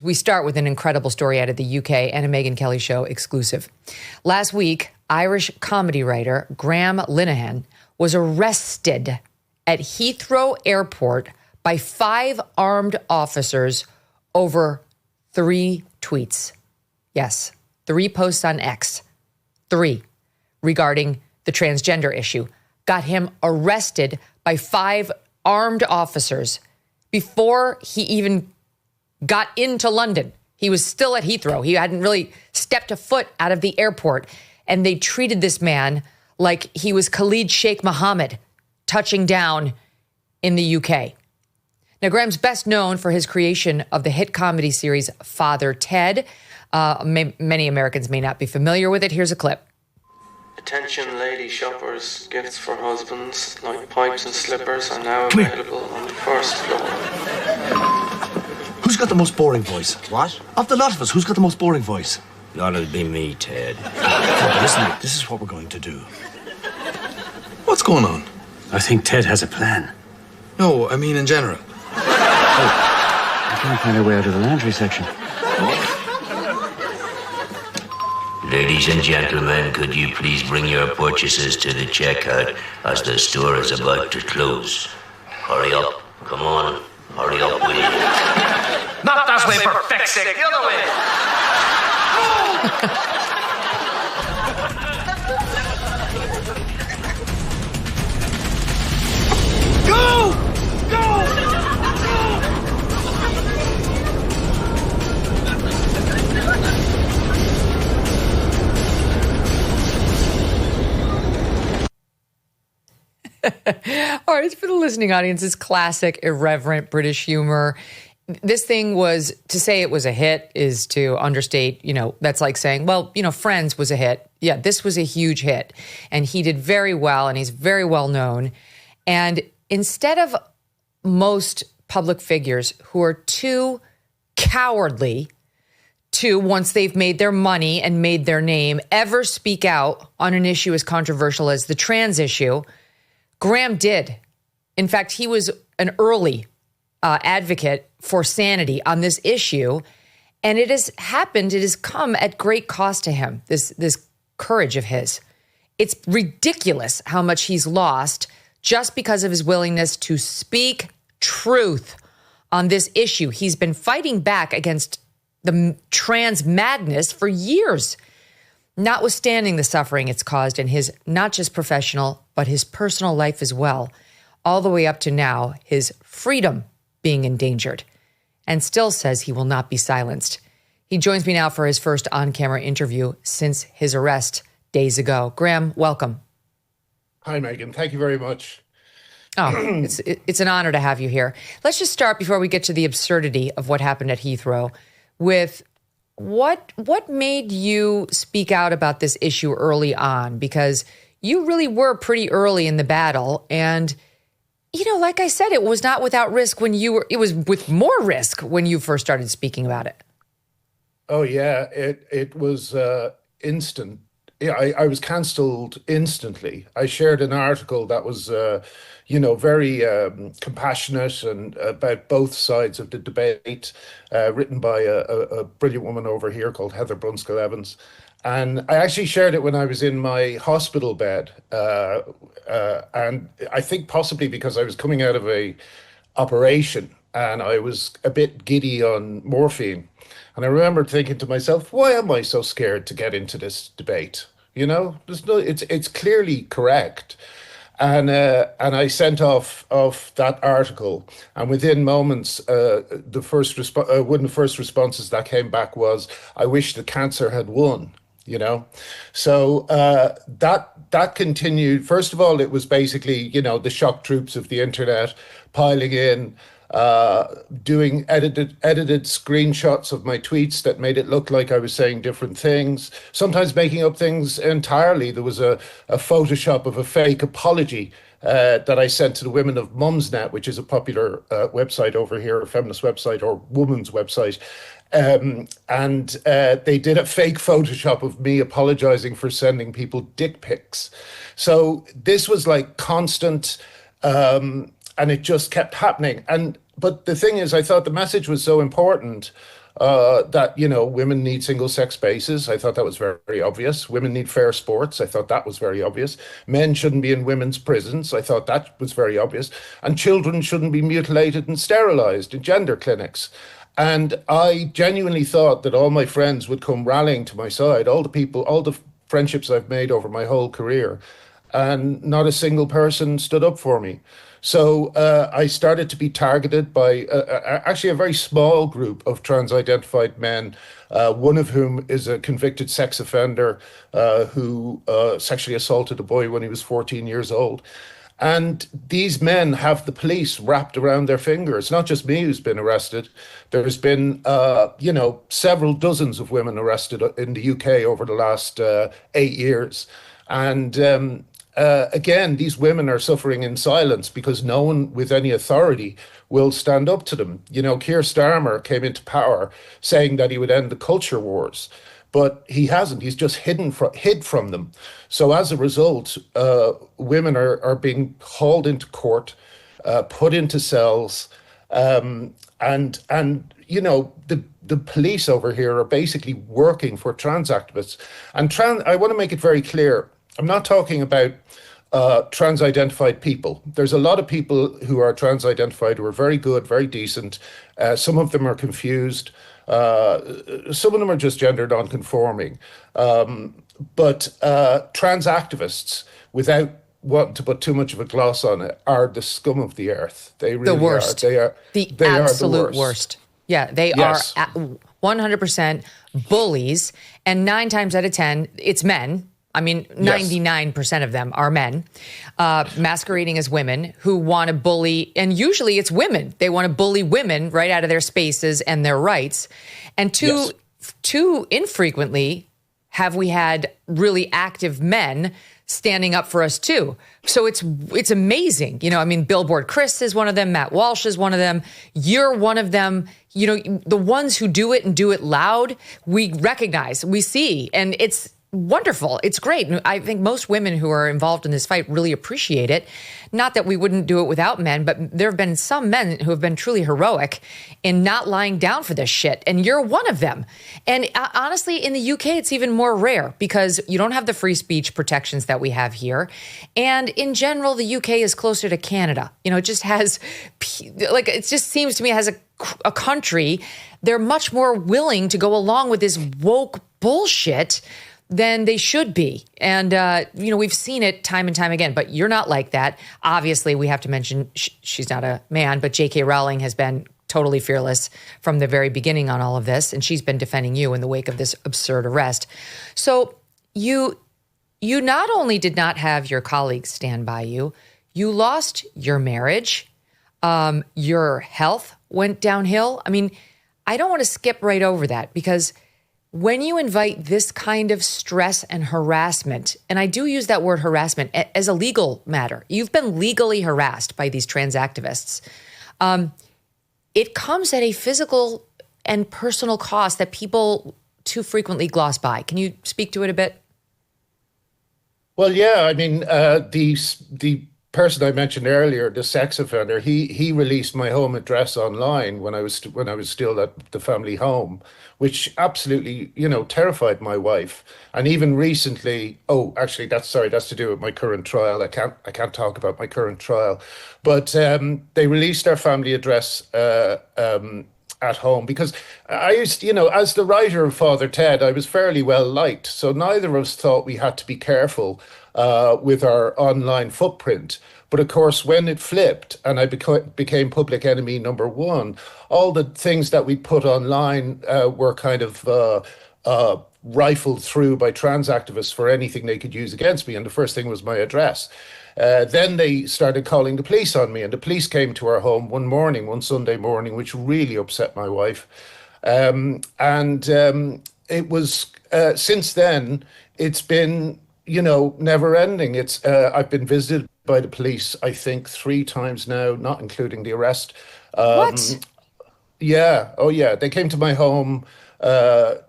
We start with an incredible story out of the UK and a Megyn Kelly Show exclusive. Last week, Irish comedy writer Graham Linehan was arrested at Heathrow Airport by 5 armed officers over 3 tweets. Yes, 3 posts on X. 3 regarding the transgender issue got him arrested by 5 armed officers before he even got into London. He was still at Heathrow. He hadn't really stepped a foot out of the airport. And they treated this man like he was Khalid Sheikh Mohammed touching down in the UK. Now, Graham's best known for his creation of the hit comedy series Father Ted. Many Americans may not be familiar with it. Here's a clip. Attention lady shoppers, gifts for husbands like pipes and slippers are now available on the first floor. Who's got the most boring voice? What? Of the lot of us, who's got the most boring voice? That'll be me, Ted. But listen, this is what we're going to do. What's going on? I think Ted has a plan. No, I mean in general. We're trying to find our way out of the laundry section. Ladies and gentlemen, could you please bring your purchases to the checkout as the store is about to close? Hurry up. Come on. Hurry up, will you? Not that way, for feck's sake. The other way. Go! Go! All right, for the listening audience, it's classic, irreverent British humor. This thing was, to say it was a hit is to understate, that's like saying, well, Friends was a hit. Yeah, this was a huge hit. And he did very well, and he's very well known. And instead of most public figures who are too cowardly to, once they've made their money and made their name, ever speak out on an issue as controversial as the trans issue, Graham did. In fact, he was an early advocate for sanity on this issue. And it has come at great cost to him, this courage of his. It's ridiculous how much he's lost just because of his willingness to speak truth on this issue. He's been fighting back against the trans madness for years, notwithstanding the suffering it's caused in his not just professional, but his personal life as well, all the way up to now, his freedom being endangered, and still says he will not be silenced. He joins me now for his first on-camera interview since his arrest days ago. Graham, welcome. Hi, Megyn. Thank you very much. Oh, it's an honor to have you here. Let's just start before we get to the absurdity of what happened at Heathrow with what made you speak out about this issue early on? Because you really were pretty early in the battle. And, like I said, it was not without risk it was with more risk when you first started speaking about it. Oh, yeah. It was instant. Yeah, I was cancelled instantly. I shared an article that was, very compassionate and about both sides of the debate, written by a brilliant woman over here called Heather Brunskill Evans. And I actually shared it when I was in my hospital bed. And I think possibly because I was coming out of a operation and I was a bit giddy on morphine. And I remember thinking to myself, why am I so scared to get into this debate? It's clearly correct. And I sent off that article, and within moments, one of the first responses that came back was, "I wish the cancer had won." So that continued. First of all, it was basically the shock troops of the internet piling in, doing edited screenshots of my tweets that made it look like I was saying different things, sometimes making up things entirely. There was a Photoshop of a fake apology that I sent to the women of Mumsnet, which is a popular website over here, a feminist website or woman's website. And they did a fake Photoshop of me apologizing for sending people dick pics. So this was like constant, and it just kept happening. But the thing is, I thought the message was so important. that, women need single-sex spaces. I thought that was very, very obvious. Women need fair sports. I thought that was very obvious. Men shouldn't be in women's prisons. I thought that was very obvious. And children shouldn't be mutilated and sterilized in gender clinics. And I genuinely thought that all my friends would come rallying to my side, all the friendships I've made over my whole career, and not a single person stood up for me. So I started to be targeted by actually a very small group of trans-identified men, one of whom is a convicted sex offender who sexually assaulted a boy when he was 14 years old. And these men have the police wrapped around their finger. It's not just me who's been arrested. There's been, several dozens of women arrested in the UK over the last 8 years. And again, these women are suffering in silence because no one with any authority will stand up to them. Keir Starmer came into power saying that he would end the culture wars, but he hasn't. He's just hid from them. So as a result, women are being hauled into court, put into cells, and the police over here are basically working for trans activists. And I want to make it very clear. I'm not talking about trans-identified people. There's a lot of people who are trans-identified who are very good, very decent. Some of them are confused. Some of them are just gender non-conforming. But trans activists, without wanting to put too much of a gloss on it, are the scum of the earth. They really the worst. Are. The they absolute are the worst. Yeah, they Yes. are 100% bullies. And 9 times out of 10, it's men. I mean, 99% of them are men masquerading as women who want to bully. And usually it's women. They want to bully women right out of their spaces and their rights. And too infrequently have we had really active men standing up for us too. So it's amazing. Billboard Chris is one of them. Matt Walsh is one of them. You're one of them. The ones who do it and do it loud, we recognize, we see, and it's wonderful. It's great. And I think most women who are involved in this fight really appreciate it. Not that we wouldn't do it without men, but there have been some men who have been truly heroic in not lying down for this shit. And you're one of them. And honestly, in the UK, it's even more rare because you don't have the free speech protections that we have here. And in general, the UK is closer to Canada. It just has, it just seems to me as a country, they're much more willing to go along with this woke bullshit than they should be. And, we've seen it time and time again, but you're not like that. Obviously, we have to mention she's not a man, but J.K. Rowling has been totally fearless from the very beginning on all of this, and she's been defending you in the wake of this absurd arrest. So you not only did not have your colleagues stand by you, you lost your marriage, your health went downhill. I mean, I don't want to skip right over that because when you invite this kind of stress and harassment, and I do use that word harassment as a legal matter, you've been legally harassed by these trans activists. It comes at a physical and personal cost that people too frequently gloss by. Can you speak to it a bit? Well, yeah, the person I mentioned earlier, the sex offender, he released my home address online when I was still at the family home, which absolutely, terrified my wife. And even recently, that's to do with my current trial. I can't talk about my current trial, but they released our family address at home because I used, as the writer of Father Ted, I was fairly well liked. So neither of us thought we had to be careful with our online footprint. But of course, when it flipped and I became public enemy number one, all the things that we put online were kind of rifled through by trans activists for anything they could use against me. And the first thing was my address. Then they started calling the police on me, and the police came to our home one Sunday morning, which really upset my wife. It was, since then, it's been, never ending. I've been visited by the police, I think 3 times now, not including the arrest. What? Yeah. Oh, yeah. They came to my home. No,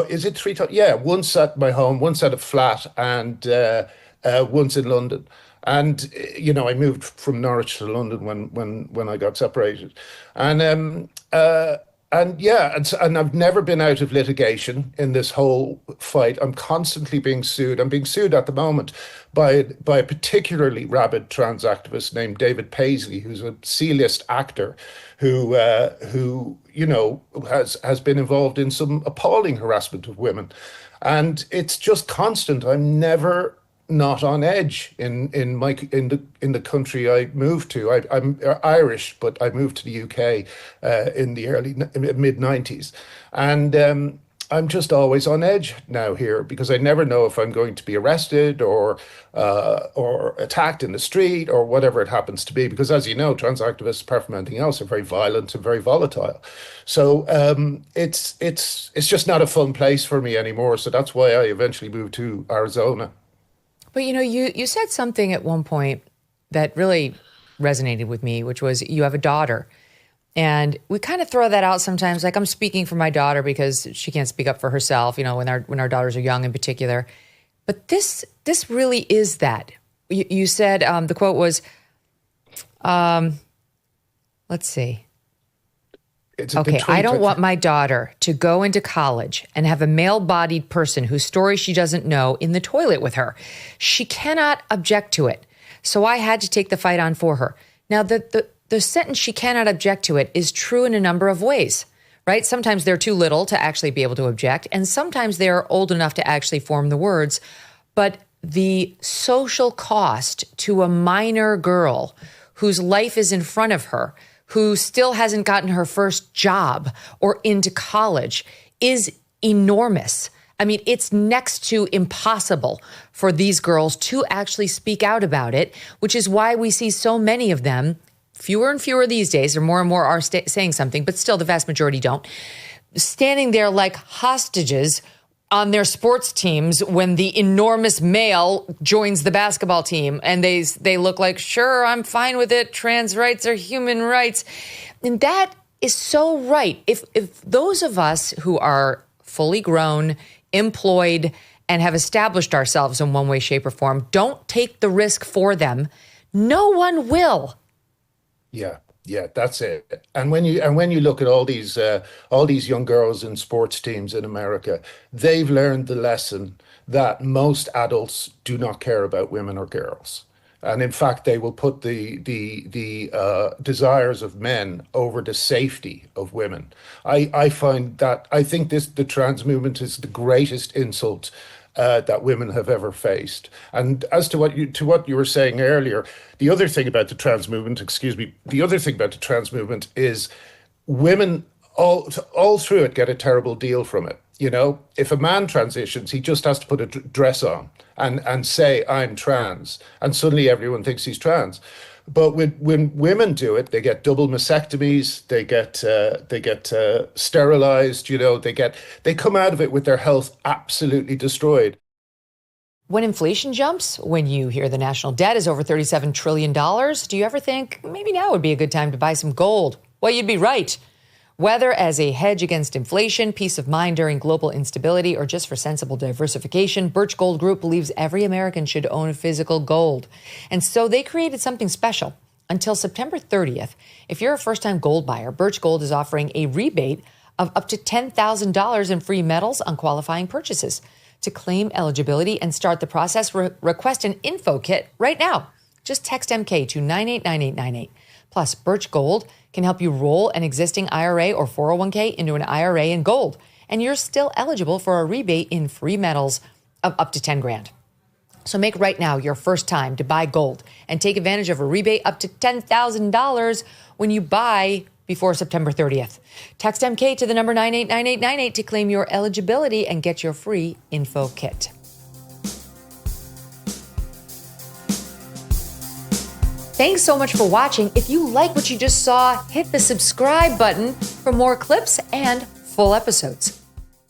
is it 3 times? Yeah, once at my home, once at a flat, and once in London. And I moved from Norwich to London when I got separated, and and I've never been out of litigation in this whole fight. I'm constantly being sued. I'm being sued at the moment by a particularly rabid trans activist named David Paisley, who's a C-list actor who has been involved in some appalling harassment of women. And it's just constant. I'm never not on edge in the country I moved to. I'm Irish, but I moved to the UK in the mid 90s, and I'm just always on edge now here because I never know if I'm going to be arrested or attacked in the street or whatever it happens to be. Because as you know, trans activists, apart from anything else, are very violent and very volatile. So it's just not a fun place for me anymore. So that's why I eventually moved to Arizona. But you said something at one point that really resonated with me, which was you have a daughter. And we kind of throw that out sometimes, like I'm speaking for my daughter because she can't speak up for herself, when our daughters are young in particular. But this really is that. You said, the quote was, let's see. Okay, I don't want my daughter to go into college and have a male-bodied person whose story she doesn't know in the toilet with her. She cannot object to it. So I had to take the fight on for her. Now, the sentence "she cannot object to it" is true in a number of ways, right? Sometimes they're too little to actually be able to object, and sometimes they're old enough to actually form the words. But the social cost to a minor girl whose life is in front of her, who still hasn't gotten her first job or into college, is enormous. I mean, it's next to impossible for these girls to actually speak out about it, which is why we see so many of them, fewer and fewer these days, or more and more are saying something, but still the vast majority don't, standing there like hostages on their sports teams when the enormous male joins the basketball team, and they look like, sure, I'm fine with it. Trans rights are human rights. And that is so right. If those of us who are fully grown, employed, and have established ourselves in one way, shape, or form don't take the risk for them, no one will. Yeah, that's it. And when you look at all these young girls in sports teams in America, they've learned the lesson that most adults do not care about women or girls. And in fact, they will put the desires of men over the safety of women. I think the trans movement is the greatest insult that women have ever faced. And as to what you were saying earlier, the other thing about the trans movement is women all through it get a terrible deal from it. If a man transitions, he just has to put a dress on and say, I'm trans, and suddenly everyone thinks he's trans. But when women do it, they get double mastectomies, they get sterilized, they come out of it with their health absolutely destroyed. When inflation jumps, when you hear the national debt is over $37 trillion, do you ever think maybe now would be a good time to buy some gold? Well, you'd be right. Whether as a hedge against inflation, peace of mind during global instability, or just for sensible diversification, Birch Gold Group believes every American should own physical gold. And so they created something special. Until September 30th, if you're a first-time gold buyer, Birch Gold is offering a rebate of up to $10,000 in free metals on qualifying purchases. To claim eligibility and start the process, request an info kit right now. Just text MK to 989898. Plus, Birch Gold can help you roll an existing IRA or 401k into an IRA in gold, and you're still eligible for a rebate in free metals of up to 10 grand. So make right now your first time to buy gold and take advantage of a rebate up to $10,000 when you buy before September 30th. Text MK to the number 989898 to claim your eligibility and get your free info kit. Thanks so much for watching. If you like what you just saw, hit the subscribe button for more clips and full episodes.